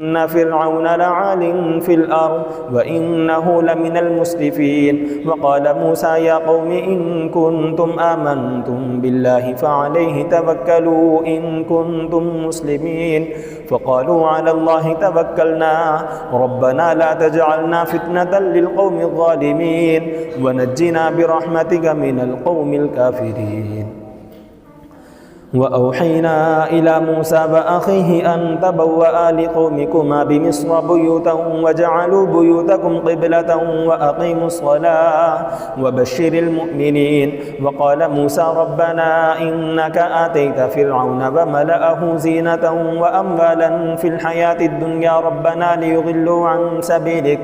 إن فرعون لعال في الأرض وإنه لمن المسرفين. وقال موسى يا قوم إن كنتم آمنتم بالله فعليه توكلوا إن كنتم مسلمين. فقالوا على الله توكلنا ربنا لا تجعلنا فتنة للقوم الظالمين ونجنا برحمتك من القوم الكافرين. وأوحينا إلى موسى وأخيه أن تبوأ لقومكما بمصر بيوتا وجعلوا بيوتكم قبلة وأقيموا الصلاة وبشر المؤمنين. وقال موسى ربنا إنك آتيت فرعون وملأه زينة وأموالا في الحياة الدنيا ربنا ليضلوا عن سبيلك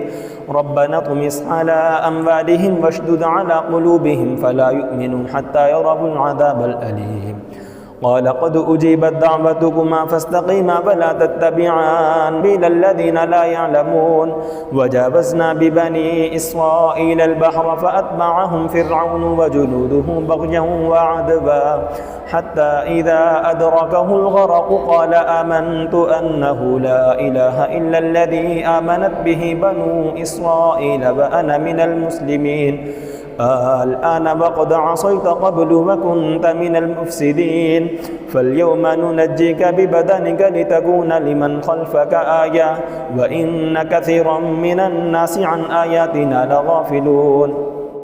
ربنا اطمس على أموالهم واشدد على قلوبهم فلا يؤمنوا حتى يروا العذاب الأليم. قال قد أجيبت دعوتكما فاستقيما ولا تتبعان سبيل الذين لا يعلمون. وجاوزنا ببني إسرائيل البحر فأتبعهم فرعون وجنوده بغيا وعدوا حتى إذا أدركه الغرق قال آمنت أنه لا إله إلا الذي آمنت به بنو إسرائيل وأنا من المسلمين. الآن وقد عصيت قبل وكنت من المفسدين. فاليوم ننجيك ببدنك لتكون لمن خلفك آية وإن كثيرا من الناس عن آياتنا لغافلون.